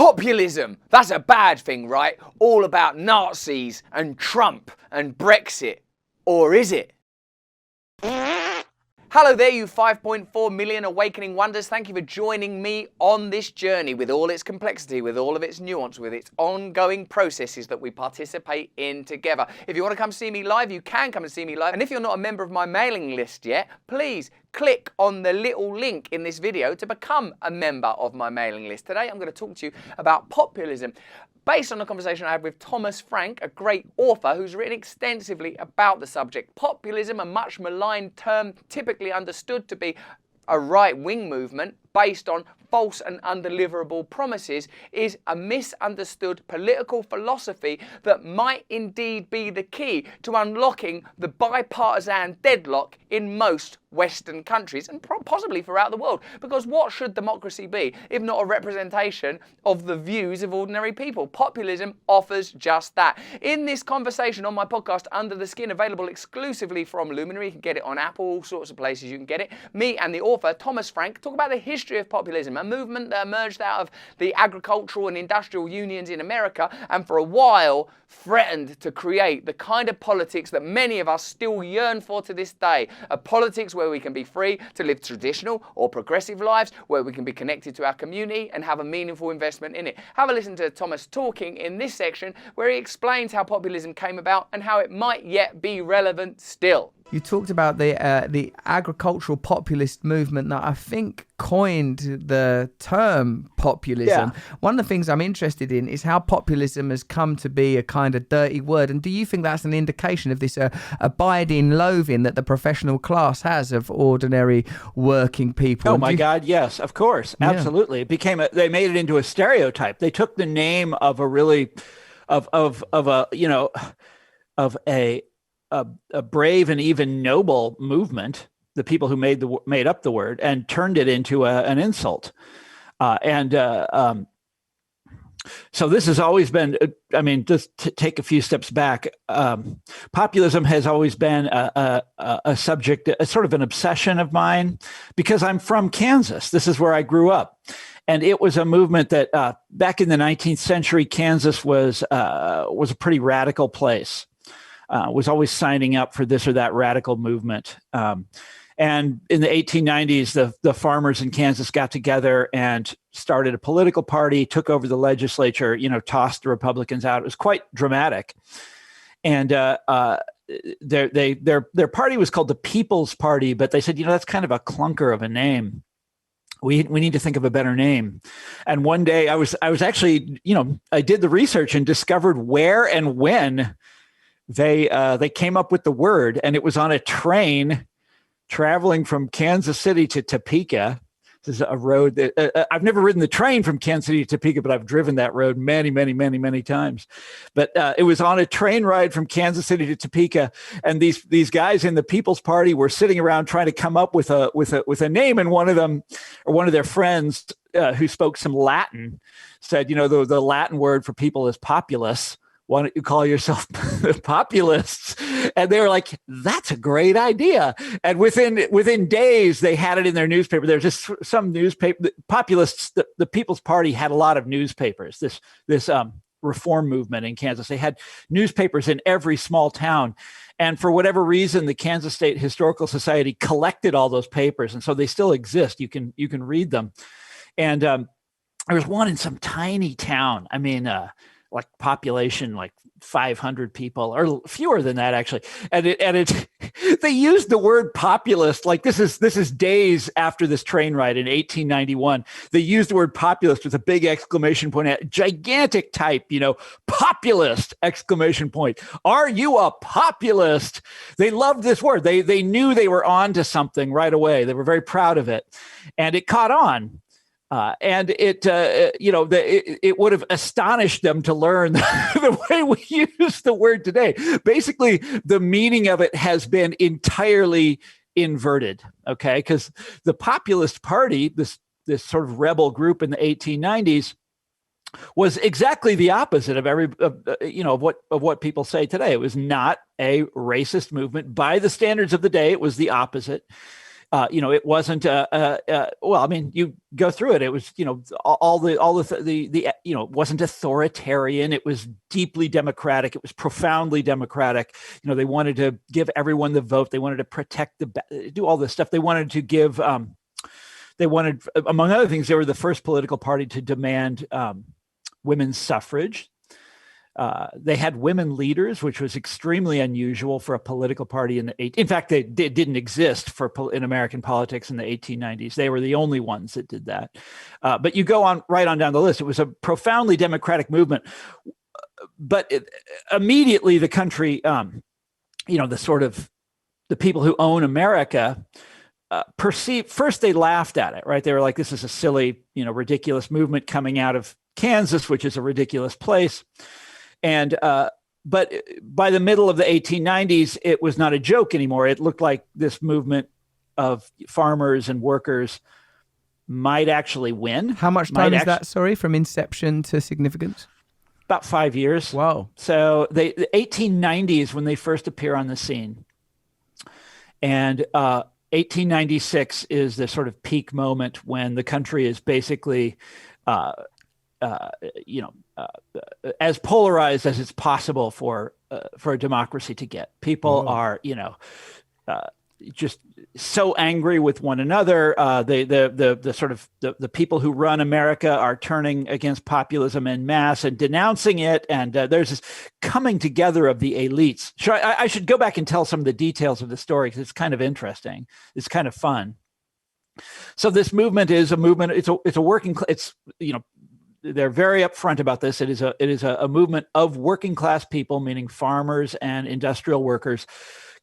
Populism, that's a bad thing, right? All about Nazis and Trump and Brexit. Or is it? Hello there, you 5.4 million awakening wonders. Thank you for joining me on this journey with all its complexity, with all of its nuance, with its ongoing processes that we participate in together. If you want to come see me live, you can come and see me live. And if you're not a member of my mailing list yet, please click on the little link in this video to become a member of my mailing list. Today, I'm going to talk to you about populism, based on a conversation I had with Thomas Frank, a great author who's written extensively about the subject. Populism, a much maligned term, typically understood to be a right-wing movement based on false and undeliverable promises, is a misunderstood political philosophy that might indeed be the key to unlocking the bipartisan deadlock in most Western countries and possibly throughout the world. Because what should democracy be if not a representation of the views of ordinary people? Populism offers just that. In this conversation on my podcast, Under the Skin, available exclusively from Luminary, you can get it on Apple, all sorts of places you can get it. Me and the author, Thomas Frank, talk about the history of populism, a movement that emerged out of the agricultural and industrial unions in America and for a while threatened to create the kind of politics that many of us still yearn for to this day. A politics where we can be free to live traditional or progressive lives, where we can be connected to our community and have a meaningful investment in it. Have a listen to Thomas talking in this section where he explains how populism came about and how it might yet be relevant still. You talked about the agricultural populist movement that I think coined the term populism. Yeah. One of the things I'm interested in is how populism has come to be a kind of dirty word. And do you think that's an indication of this abiding loathing that the professional class has of ordinary working people? Oh my God, yes, of course, absolutely. It became they made it into a stereotype. They took the name of a really of a brave and even noble movement, the people who made up the word, and turned it into an insult. So this has always been, just to take a few steps back, populism has always been a subject, a sort of an obsession of mine, because I'm from Kansas. This is where I grew up. And it was a movement that back in the 19th century, Kansas was a pretty radical place. Was always signing up for this or that radical movement. And in the 1890s, the farmers in Kansas got together and started a political party, took over the legislature, tossed the Republicans out. It was quite dramatic. And their party was called the People's Party, but they said, that's kind of a clunker of a name. We need to think of a better name. And one day I was actually, I did the research and discovered where and when they came up with the word, and it was on a train traveling from Kansas City to Topeka. This is a road that I've never ridden the train from Kansas City to Topeka, but I've driven that road many, many, many, many times. But it was on a train ride from Kansas City to Topeka, and these guys in the People's Party were sitting around trying to come up with a name. And one of their friends who spoke some Latin said, the Latin word for people is populace. Why don't you call yourself populists? And they were like, that's a great idea. And within days, they had it in their newspaper. There's just some newspaper, populists, the People's Party had a lot of newspapers, this reform movement in Kansas. They had newspapers in every small town. And for whatever reason, the Kansas State Historical Society collected all those papers. And so they still exist. You can read them. And there was one in some tiny town. Like population, like 500 people, or fewer than that actually. And they used the word populist. Like this is days after this train ride in 1891. They used the word populist with a big exclamation point, gigantic type, populist exclamation point. Are you a populist? They loved this word. They knew they were on to something right away. They were very proud of it, and it caught on. And it would have astonished them to learn the way we use the word today. Basically, the meaning of it has been entirely inverted. Okay, because the Populist Party, this sort of rebel group in the 1890s, was exactly the opposite of what people say today. It was not a racist movement by the standards of the day. It was the opposite. It wasn't well, I mean, you go through it. It was, it wasn't authoritarian. It was deeply democratic. It was profoundly democratic. They wanted to give everyone the vote. They wanted to protect do all this stuff. They wanted to give, among other things, they were the first political party to demand women's suffrage. They had women leaders, which was extremely unusual for a political party in fact, they didn't exist in American politics in the 1890s. They were the only ones that did that. But you go right on down the list. It was a profoundly democratic movement. But immediately the country, the people who own America first they laughed at it, right? They were like, this is a silly, ridiculous movement coming out of Kansas, which is a ridiculous place. And but by the middle of the 1890s, it was not a joke anymore. It looked like this movement of farmers and workers might actually win. How much time is that, from inception to significance? About 5 years. Wow. So the 1890s when they first appear on the scene. And 1896 is the sort of peak moment when the country is basically as polarized as it's possible for a democracy to get. People are, just so angry with one another. The people who run America are turning against populism en masse and denouncing it. And there's this coming together of the elites. Sure, I should go back and tell some of the details of the story because it's kind of interesting. It's kind of fun. So this movement is a movement. It's a working. They're very upfront about this. It is a movement of working class people, meaning farmers and industrial workers,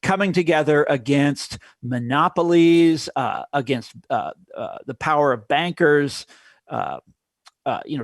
coming together against monopolies, against the power of bankers,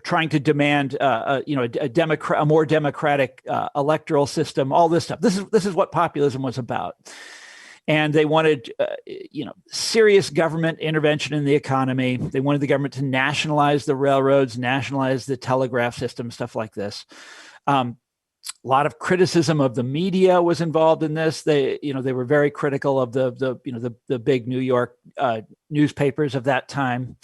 trying to demand a more democratic electoral system. All this stuff. This is what populism was about. And they wanted, serious government intervention in the economy. They wanted the government to nationalize the railroads, nationalize the telegraph system, stuff like this. A lot of criticism of the media was involved in this. They were very critical of the big New York newspapers of that time.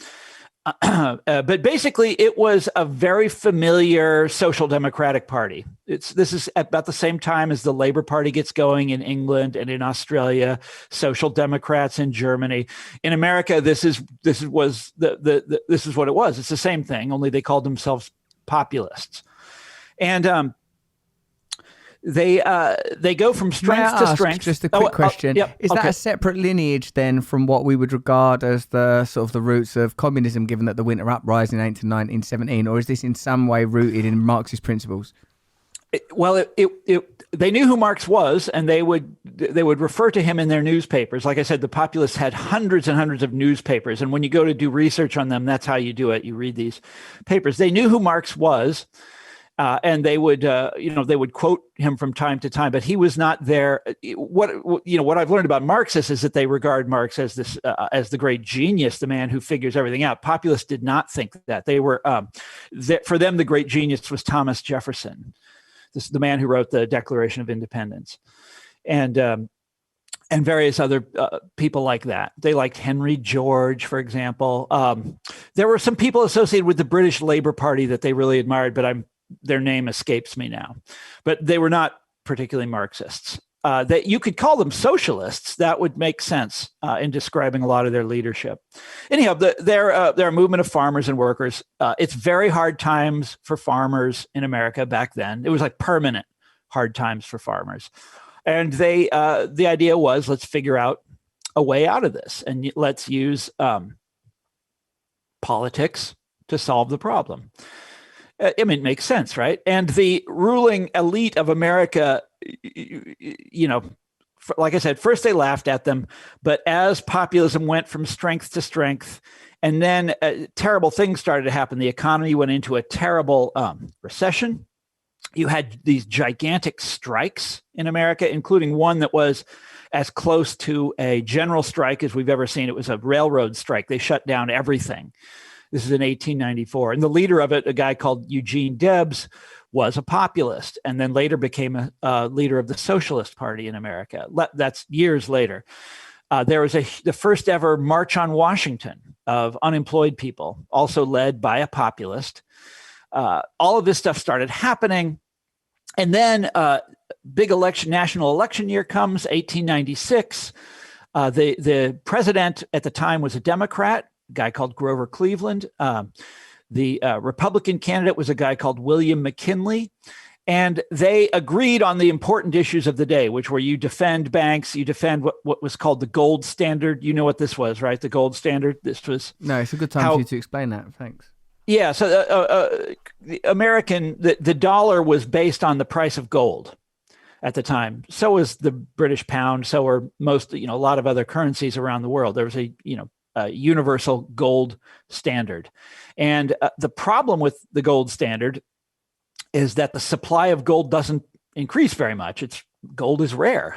But basically, it was a very familiar social democratic party. This is about the same time as the Labour Party gets going in England and in Australia. Social Democrats in Germany. In America, this is what it was. It's the same thing, only they called themselves populists, and they go from strength to strength. Just a quick question. Is that a separate lineage then from what we would regard as the sort of the roots of communism, given that the Winter Uprising ain't to 1917, or is this in some way rooted in Marxist principles? They knew who Marx was, and they would refer to him in their newspapers. Like I said, the populists had hundreds and hundreds of newspapers, and when you go to do research on them, that's how you do it. You read these papers. They knew who Marx was. And they would quote him from time to time, but he was not there. What I've learned about Marxists is that they regard Marx as as the great genius, the man who figures everything out. Populists did not think that. They were for them, the great genius was Thomas Jefferson, the man who wrote the Declaration of Independence, and various other people like that. They liked Henry George, for example. There were some people associated with the British Labour Party that they really admired, but their name escapes me now, but they were not particularly Marxists. That you could call them socialists. That would make sense in describing a lot of their leadership. Anyhow, they're a movement of farmers and workers. It's very hard times for farmers in America back then. It was like permanent hard times for farmers. And the idea was, let's figure out a way out of this, and let's use politics to solve the problem. I mean, it makes sense, right? And the ruling elite of America, like I said, first they laughed at them, but as populism went from strength to strength, and then terrible things started to happen. The economy went into a terrible recession. You had these gigantic strikes in America, including one that was as close to a general strike as we've ever seen. It was a railroad strike. They shut down everything. This is in 1894. And the leader of it, a guy called Eugene Debs, was a populist and then later became a leader of the Socialist Party in America. That's years later. There was the first ever March on Washington of unemployed people, also led by a populist. All of this stuff started happening. And then big national election year comes, 1896. The president at the time was a Democrat, a guy called Grover Cleveland. The Republican candidate was a guy called William McKinley. And they agreed on the important issues of the day, which were you defend banks, you defend what was called the gold standard. You know what this was, right? The gold standard. This was No, it's a good time for you to explain that. Thanks. Yeah. So the dollar was based on the price of gold at the time. So was the British pound. So were most, a lot of other currencies around the world. There was a universal gold standard. And the problem with the gold standard is that the supply of gold doesn't increase very much. Gold is rare.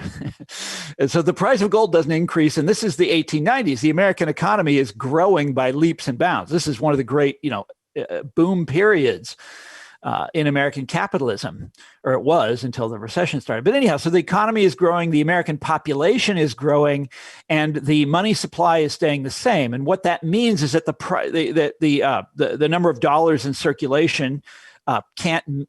And so the price of gold doesn't increase. And this is the 1890s. The American economy is growing by leaps and bounds. This is one of the great, boom periods in American capitalism, or it was until the recession started. But anyhow, so the economy is growing, the American population is growing, and the money supply is staying the same. And what that means is that the number of dollars in circulation can't,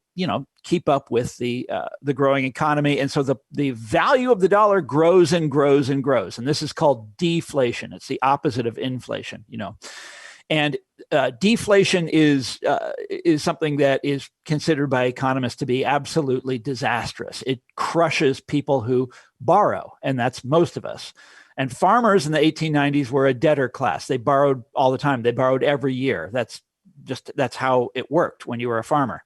keep up with the growing economy. And so the value of the dollar grows and grows and grows. And this is called deflation. It's the opposite of inflation, And deflation is something that is considered by economists to be absolutely disastrous. It crushes people who borrow, and that's most of us. And farmers in the 1890s were a debtor class. They borrowed all the time. They borrowed every year. That's how it worked when you were a farmer.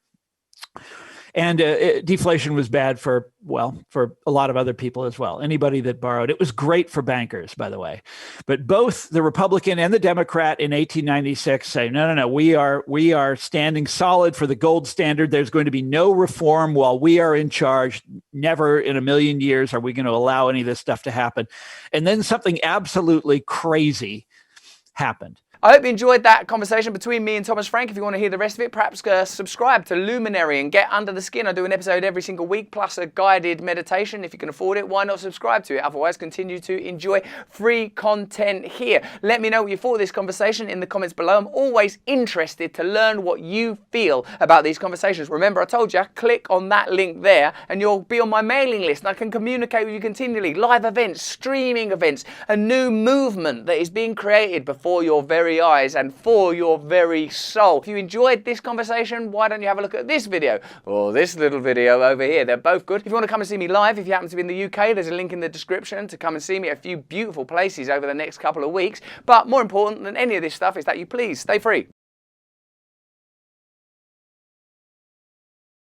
And deflation was bad for a lot of other people as well. Anybody that borrowed. It was great for bankers, by the way. But both the Republican and the Democrat in 1896 say, no, we are standing solid for the gold standard. There's going to be no reform while we are in charge. Never in a million years are we going to allow any of this stuff to happen. And then something absolutely crazy happened. I hope you enjoyed that conversation between me and Thomas Frank. If you want to hear the rest of it, perhaps subscribe to Luminary and get under the skin. I do an episode every single week, plus a guided meditation. If you can afford it, why not subscribe to it? Otherwise, continue to enjoy free content here. Let me know what you thought of this conversation in the comments below. I'm always interested to learn what you feel about these conversations. Remember, I told you, click on that link there and you'll be on my mailing list and I can communicate with you continually. Live events, streaming events, a new movement that is being created before your very eyes and for your very soul. If you enjoyed this conversation, why don't you have a look at this video or this little video over here? They're both good. If you want to come and see me live, if you happen to be in the UK, there's a link in the description to come and see me at a few beautiful places over the next couple of weeks. But more important than any of this stuff is that you please stay free.